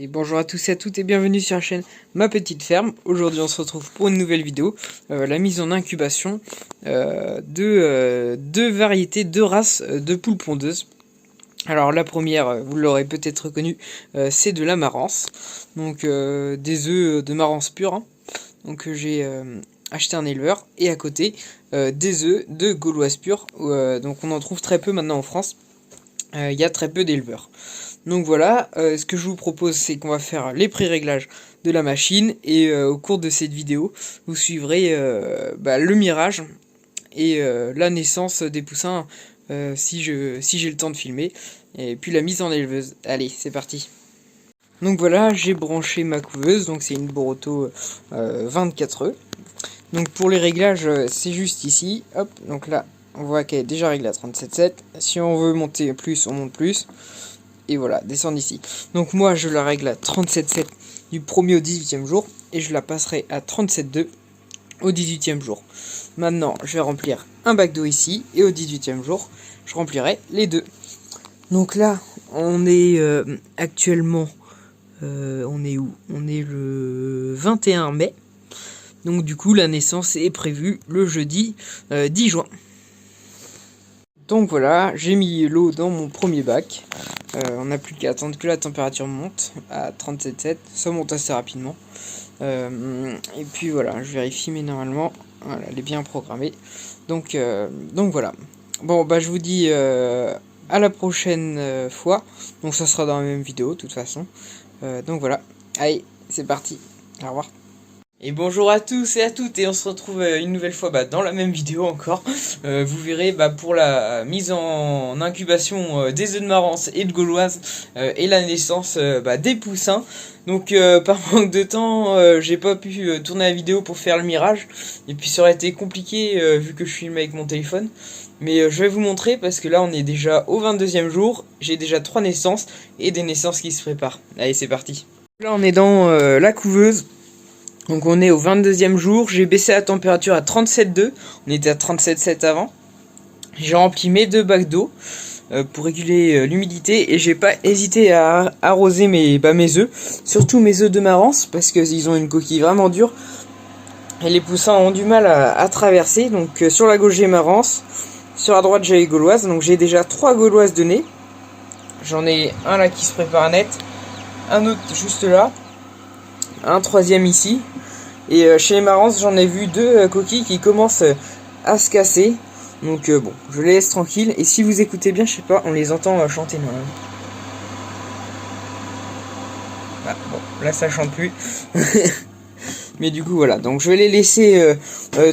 Et bonjour à tous et à toutes et bienvenue sur la chaîne Ma Petite Ferme. Aujourd'hui on se retrouve pour une nouvelle vidéo, la mise en incubation de deux variétés, deux races de poules pondeuses. Alors la première, vous l'aurez peut-être reconnue, c'est de la marance, donc des œufs de marance pure, hein. Donc j'ai acheté un éleveur et à côté des œufs de gauloise pure, donc on en trouve très peu maintenant en France, il y a très peu d'éleveurs. Donc voilà, ce que je vous propose, c'est qu'on va faire les pré-réglages de la machine et au cours de cette vidéo, vous suivrez le mirage et la naissance des poussins si j'ai le temps de filmer, et puis la mise en éleveuse. Allez, c'est parti. Donc voilà, j'ai branché ma couveuse, donc c'est une Boruto 24 œufs. Donc pour les réglages, c'est juste ici, hop, donc là, on voit qu'elle est déjà réglée à 37,7. Si on veut monter plus, on monte plus. Et voilà, descendre ici. Donc moi, je la règle à 37,7 du 1er au 18e jour. Et je la passerai à 37,2 au 18e jour. Maintenant, je vais remplir un bac d'eau ici. Et au 18e jour, je remplirai les deux. Donc là, on est actuellement... on est où? On est le 21 mai. Donc du coup, la naissance est prévue le jeudi 10 juin. Donc voilà, j'ai mis l'eau dans mon premier bac. On n'a plus qu'à attendre que la température monte à 37,7. Ça monte assez rapidement. Et puis voilà, je vérifie, mais normalement, voilà, elle est bien programmée. Donc voilà. Bon, bah je vous dis à la prochaine fois. Donc ça sera dans la même vidéo, de toute façon. Donc voilà. Allez, c'est parti. Au revoir. Et bonjour à tous et à toutes, et on se retrouve une nouvelle fois dans la même vidéo encore. Vous verrez pour la mise en incubation des œufs de marance et de gauloise et la naissance des poussins. Donc par manque de temps, j'ai pas pu tourner la vidéo pour faire le mirage, et puis ça aurait été compliqué vu que je filme avec mon téléphone. Mais je vais vous montrer parce que là on est déjà au 22e jour, j'ai déjà 3 naissances et des naissances qui se préparent. Allez, c'est parti. Là on est dans la couveuse. Donc on est au 22e jour, j'ai baissé la température à 37,2, on était à 37,7 avant. J'ai rempli mes deux bacs d'eau pour réguler l'humidité, et j'ai pas hésité à arroser mes œufs, surtout mes œufs de marance, parce qu'ils ont une coquille vraiment dure et les poussins ont du mal à traverser. Donc sur la gauche j'ai marance, sur la droite j'ai les gauloises, donc j'ai déjà 3 gauloises de nez. J'en ai un là qui se prépare net, un autre juste là, un troisième ici. Et chez les marances, j'en ai vu 2 coquilles qui commencent à se casser. Donc bon, je les laisse tranquilles. Et si vous écoutez bien, je sais pas, on les entend chanter normalement. Ah, bon, là ça chante plus. Mais du coup voilà, donc je vais les laisser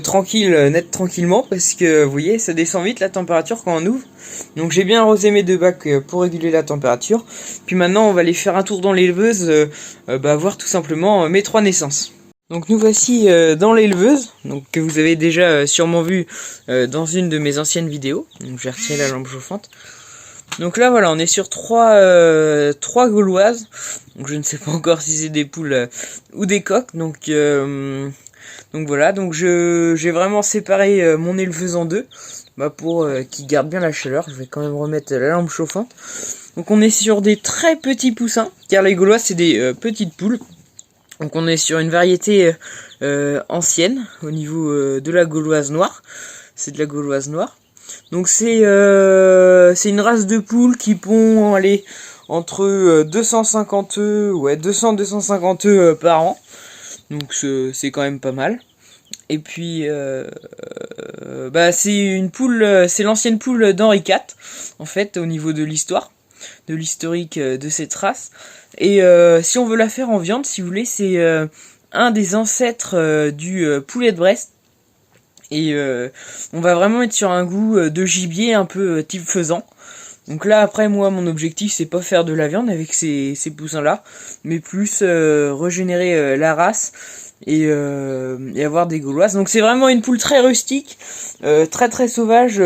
tranquilles, net tranquillement, parce que vous voyez, ça descend vite la température quand on ouvre. Donc j'ai bien arrosé mes 2 bacs pour réguler la température. Puis maintenant on va aller faire un tour dans l'éleveuse, voir tout simplement mes 3 naissances. Donc nous voici dans l'éleveuse, donc que vous avez déjà sûrement vu dans une de mes anciennes vidéos. Donc je vais retirer la lampe chauffante. Donc là voilà, on est sur 3 gauloises. Donc je ne sais pas encore si c'est des poules ou des coqs. Donc voilà, donc j'ai vraiment séparé mon éleveuse en deux, pour qu'il garde bien la chaleur. Je vais quand même remettre la lampe chauffante. Donc on est sur des très petits poussins, car les gauloises c'est des petites poules. Donc on est sur une variété ancienne au niveau de la gauloise noire. C'est de la gauloise noire. Donc c'est une race de poules qui pond entre 250 œufs, 200-250 œufs par an. Donc c'est quand même pas mal. Et puis c'est une poule, c'est l'ancienne poule d'Henri IV en fait, au niveau de l'histoire, de l'historique de cette race. Et si on veut la faire en viande, si vous voulez, c'est un des ancêtres du poulet de Brest. Et on va vraiment être sur un goût de gibier un peu type faisan. Donc là après, moi mon objectif c'est pas faire de la viande avec ces poussins là, mais plus régénérer la race et avoir des gauloises. Donc c'est vraiment une poule très rustique, très très sauvage,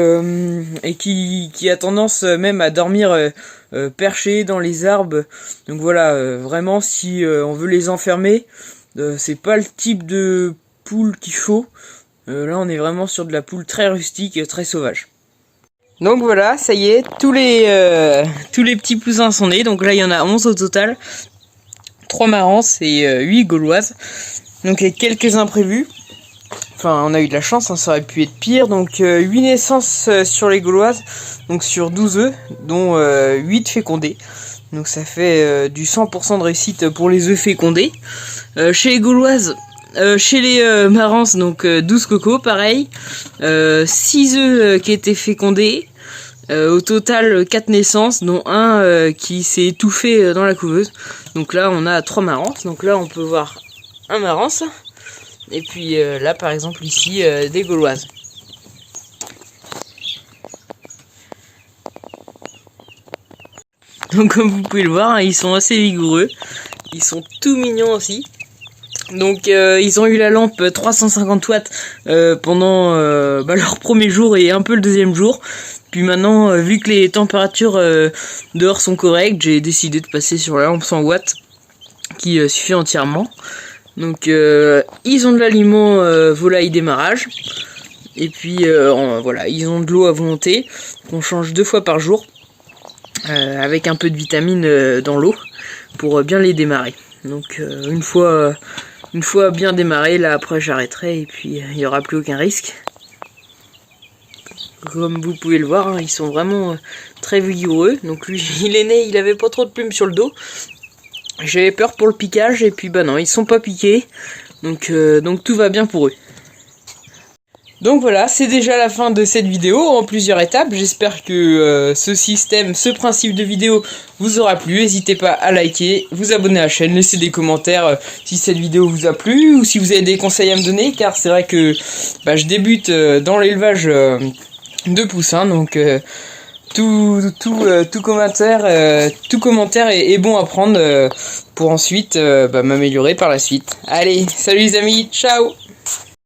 et qui a tendance même à dormir perchée dans les arbres. Donc voilà, vraiment si on veut les enfermer, c'est pas le type de poule qu'il faut. Là on est vraiment sur de la poule très rustique, très sauvage. Donc voilà, ça y est, tous les petits poussins sont nés. Donc là il y en a 11 au total. 3 marances et 8 gauloises. Donc avec quelques imprévus. Enfin, on a eu de la chance, hein, ça aurait pu être pire. Donc 8 naissances sur les gauloises, donc sur 12 œufs, dont 8 fécondés. Donc ça fait du 100% de réussite pour les œufs fécondés. Chez les gauloises, chez les marances, donc 12 cocos, pareil. 6 œufs qui étaient fécondés. Au total 4 naissances, dont un qui s'est étouffé dans la couveuse. Donc là on a 3 marances. Donc là on peut voir un marance. Et puis là par exemple ici des gauloises. Donc comme vous pouvez le voir, hein, ils sont assez vigoureux. Ils sont tout mignons aussi. Donc ils ont eu la lampe 350 watts pendant leur premier jour et un peu le deuxième jour. Puis maintenant, vu que les températures dehors sont correctes, j'ai décidé de passer sur la lampe 100 watts qui suffit entièrement. Donc ils ont de l'aliment volaille démarrage. Et puis voilà, ils ont de l'eau à volonté qu'on change 2 fois par jour avec un peu de vitamine dans l'eau pour bien les démarrer. Donc une fois bien démarré, là après j'arrêterai et puis il n'y aura plus aucun risque. Comme vous pouvez le voir, hein, ils sont vraiment très vigoureux. Donc lui, il est né, il avait pas trop de plumes sur le dos. J'avais peur pour le piquage et puis bah non, ils sont pas piqués. Donc tout va bien pour eux. Donc voilà, c'est déjà la fin de cette vidéo en plusieurs étapes. J'espère que ce principe de vidéo vous aura plu. N'hésitez pas à liker, vous abonner à la chaîne, laisser des commentaires si cette vidéo vous a plu ou si vous avez des conseils à me donner. Car c'est vrai que je débute dans l'élevage de poussins, donc tout commentaire est bon à prendre pour ensuite m'améliorer par la suite. Allez, salut les amis, ciao!